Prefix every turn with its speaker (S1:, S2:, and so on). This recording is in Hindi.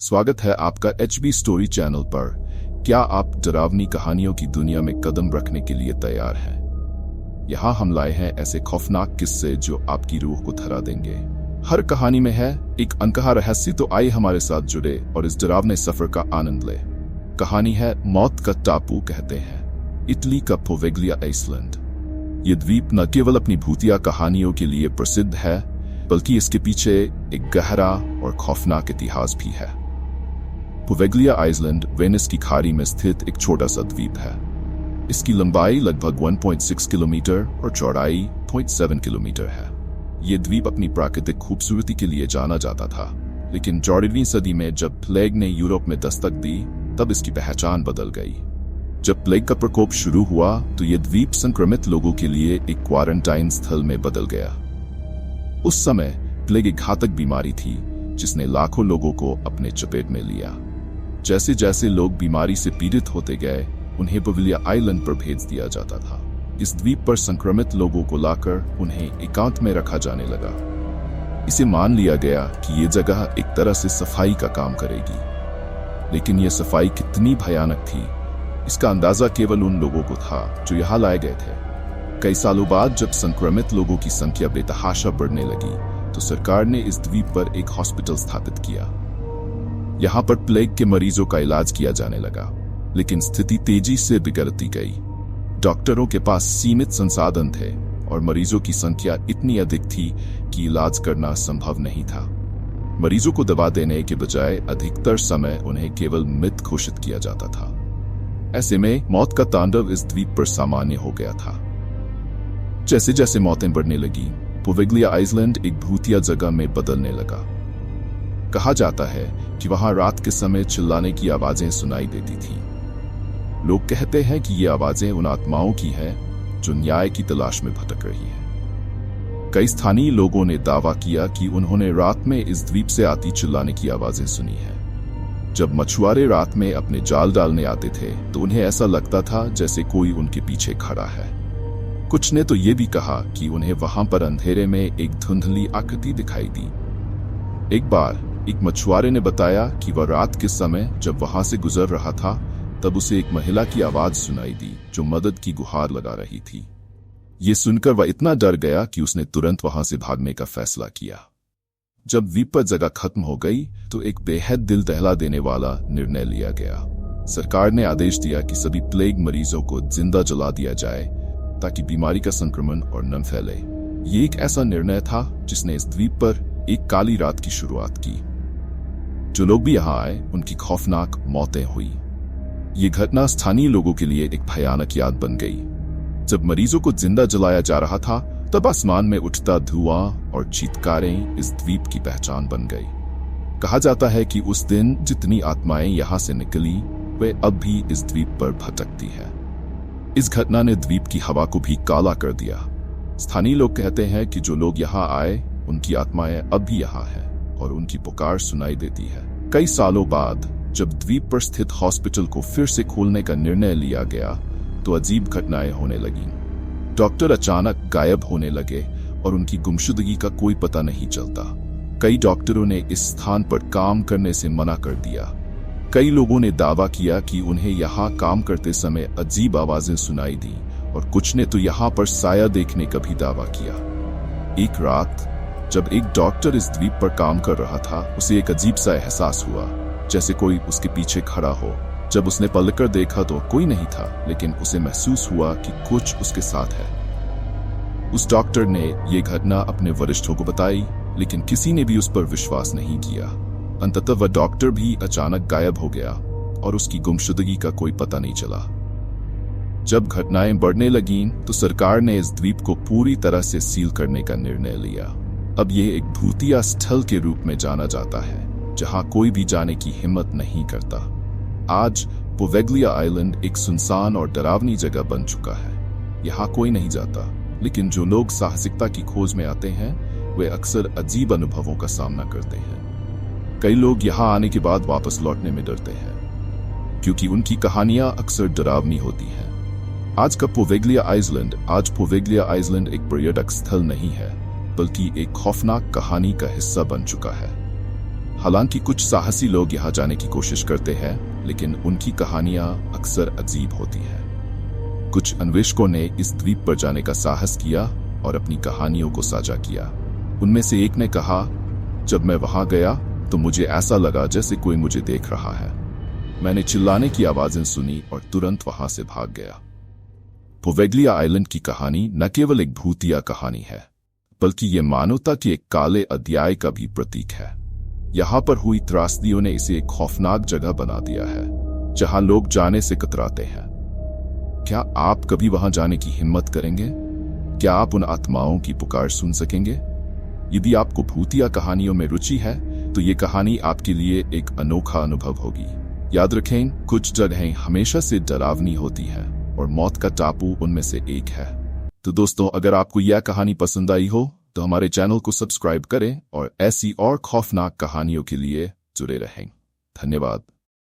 S1: स्वागत है आपका HB स्टोरी चैनल पर। क्या आप डरावनी कहानियों की दुनिया में कदम रखने के लिए तैयार हैं? यहाँ हम लाए हैं ऐसे खौफनाक किस्से जो आपकी रूह को थरा देंगे। हर कहानी में है एक अनकहा रहस्य, तो आइए हमारे साथ जुड़े और इस डरावने सफर का आनंद ले। कहानी है मौत का टापू कहते हैं, इटली का पोवेग्लिया आइसलैंड। ये द्वीप न केवल अपनी भूतिया कहानियों के लिए प्रसिद्ध है, बल्कि इसके पीछे एक गहरा और खौफनाक इतिहास भी है। पोवेग्लिया आइसलैंड वेनिस की खाड़ी में स्थित एक छोटा सा द्वीप है। इसकी लंबाई लगभग 1.6 किलोमीटर और चौड़ाई 0.7 किलोमीटर है। ये द्वीप अपनी प्राकृतिक खूबसूरती के लिए जाना जाता था, लेकिन 14वीं सदी में जब प्लेग ने यूरोप में दस्तक दी, तब इसकी पहचान बदल गई। जब प्लेग का प्रकोप शुरू हुआ तो ये द्वीप संक्रमित लोगों के लिए एक क्वारंटाइन स्थल में बदल गया। उस समय प्लेग एक घातक बीमारी थी जिसने लाखों लोगों को अपने चपेट में लिया। जैसे जैसे लोग बीमारी से पीड़ित होते गए, उन्हें पोवेग्लिया आइलैंड पर भेज दिया जाता था। इस द्वीप पर संक्रमित लोगों को लाकर उन्हें एकांत में रखा जाने लगा। इसे मान लिया गया कि ये जगह एक तरह से सफाई का काम करेगी, लेकिन यह सफाई कितनी भयानक थी, इसका अंदाजा केवल उन लोगों को था जो यहाँ लाए गए थे। कई सालों बाद जब संक्रमित लोगों की संख्या बेतहाशा बढ़ने लगी, तो सरकार ने इस द्वीप पर एक हॉस्पिटल स्थापित किया। यहाँ पर प्लेग के मरीजों का इलाज किया जाने लगा, लेकिन स्थिति तेजी से बिगड़ती गई। डॉक्टरों के पास सीमित संसाधन थे और मरीजों की संख्या इतनी अधिक थी कि इलाज करना संभव नहीं था। मरीजों को दवा देने के बजाय अधिकतर समय उन्हें केवल मृत घोषित किया जाता था। ऐसे में मौत का तांडव इस द्वीप पर सामान्य हो गया था। जैसे जैसे मौतें बढ़ने लगी, पोवेग्लिया आइसलैंड एक भूतिया जगह में बदलने लगा। कहा जाता है कि वहां रात के समय चिल्लाने की आवाजें सुनाई देती थी। लोग कहते हैं कि ये आवाजें उन आत्माओं की हैं जो न्याय की तलाश में भटक रही हैं। कई स्थानीय लोगों ने दावा किया कि उन्होंने रात में इस द्वीप से आती चिल्लाने की आवाजें सुनी हैं। जब मछुआरे रात में अपने जाल डालने आते थे, तो उन्हें ऐसा लगता था जैसे कोई उनके पीछे खड़ा है। कुछ ने तो ये भी कहा कि उन्हें वहां पर अंधेरे में एक धुंधली आकृति दिखाई दी। एक बार एक मछुआरे ने बताया कि वह रात के समय जब वहां से गुजर रहा था, तब उसे एक महिला की आवाज सुनाई दी जो मदद की गुहार लगा रही थी। ये सुनकर वह इतना डर गया कि उसने तुरंत वहां से भागने का फैसला किया। जब द्वीप पर जगह खत्म हो गई, तो एक बेहद दिल दहला देने वाला निर्णय लिया गया। सरकार ने आदेश दिया कि सभी प्लेग मरीजों को जिंदा जला दिया जाए, ताकि बीमारी का संक्रमण और न फैले। ये एक ऐसा निर्णय था जिसने इस द्वीप पर एक काली रात की शुरुआत की। जो लोग भी यहाँ आए, उनकी खौफनाक मौतें हुई। ये घटना स्थानीय लोगों के लिए एक भयानक याद बन गई। जब मरीजों को जिंदा जलाया जा रहा था, तब आसमान में उठता धुआं और चीत्कारें इस द्वीप की पहचान बन गई। कहा जाता है कि उस दिन जितनी आत्माएं यहाँ से निकली, वे अब भी इस द्वीप पर भटकती है। इस घटना ने द्वीप की हवा को भी काला कर दिया। स्थानीय लोग कहते हैं कि जो लोग यहाँ आए, उनकी आत्माएं अब भी यहाँ हैं और उनकी पुकार सुनाई देती है। कई सालों बाद जब द्वीप पर स्थित हॉस्पिटल को फिर से खोलने का निर्णय लिया गया, तो अजीब घटनाएं होने लगीं। डॉक्टर अचानक गायब होने लगे और उनकी गुमशुदगी का कोई पता नहीं चलता। कई डॉक्टरों ने इस स्थान पर काम करने से मना कर दिया। कई लोगों ने दावा किया कि उन्हें यहाँ काम करते समय अजीब आवाजें सुनाई दी, और कुछ ने तो यहाँ पर साया देखने का भी दावा किया। एक रात जब एक डॉक्टर इस द्वीप पर काम कर रहा था, उसे एक अजीब सा एहसास हुआ, जैसे कोई उसके पीछे खड़ा हो। जब उसने पलटकर देखा तो कोई नहीं था, लेकिन उसे महसूस हुआ कि कुछ उसके साथ है। उस डॉक्टर ने यह घटना अपने वरिष्ठों को बताई, लेकिन किसी ने भी उस पर विश्वास नहीं किया। अंततः वह डॉक्टर भी अचानक गायब हो गया और उसकी गुमशुदगी का कोई पता नहीं चला। जब घटनाएं बढ़ने लगीं, तो सरकार ने इस द्वीप को पूरी तरह से सील करने का निर्णय लिया। अब यह एक भूतिया स्थल के रूप में जाना जाता है, जहां कोई भी जाने की हिम्मत नहीं करता। आज पोवेग्लिया आइलैंड एक सुनसान और डरावनी जगह बन चुका है। यहाँ कोई नहीं जाता, लेकिन जो लोग साहसिकता की खोज में आते हैं, वे अक्सर अजीब अनुभवों का सामना करते हैं। कई लोग यहाँ आने के बाद वापस लौटने में डरते हैं, क्योंकि उनकी कहानियां अक्सर डरावनी होती हैं। आज पोवेग्लिया आइसलैंड एक पर्यटक स्थल नहीं है, बल्कि एक खौफनाक कहानी का हिस्सा बन चुका है। हालांकि कुछ साहसी लोग यहाँ जाने की कोशिश करते हैं, लेकिन उनकी कहानियां अक्सर अजीब होती हैं। कुछ अन्वेषकों ने इस द्वीप पर जाने का साहस किया और अपनी कहानियों को साझा किया। उनमें से एक ने कहा, जब मैं वहां गया तो मुझे ऐसा लगा जैसे कोई मुझे देख रहा है। मैंने चिल्लाने की आवाजें सुनी और तुरंत वहां से भाग गया। पोवेग्लिया आइलैंड की कहानी न केवल एक भूतिया कहानी है, बल्कि ये मानवता के एक काले अध्याय का भी प्रतीक है। यहाँ पर हुई त्रासदियों ने इसे एक खौफनाक जगह बना दिया है, जहाँ लोग जाने से कतराते हैं। क्या आप कभी वहां जाने की हिम्मत करेंगे? क्या आप उन आत्माओं की पुकार सुन सकेंगे? यदि आपको भूतिया कहानियों में रुचि है, तो ये कहानी आपके लिए एक अनोखा अनुभव होगी। याद रखें, कुछ जगहें हमेशा से डरावनी होती हैं और मौत का टापू उनमें से एक है। तो दोस्तों, अगर आपको यह कहानी पसंद आई हो तो हमारे चैनल को सब्सक्राइब करें और ऐसी और खौफनाक कहानियों के लिए जुड़े रहें। धन्यवाद।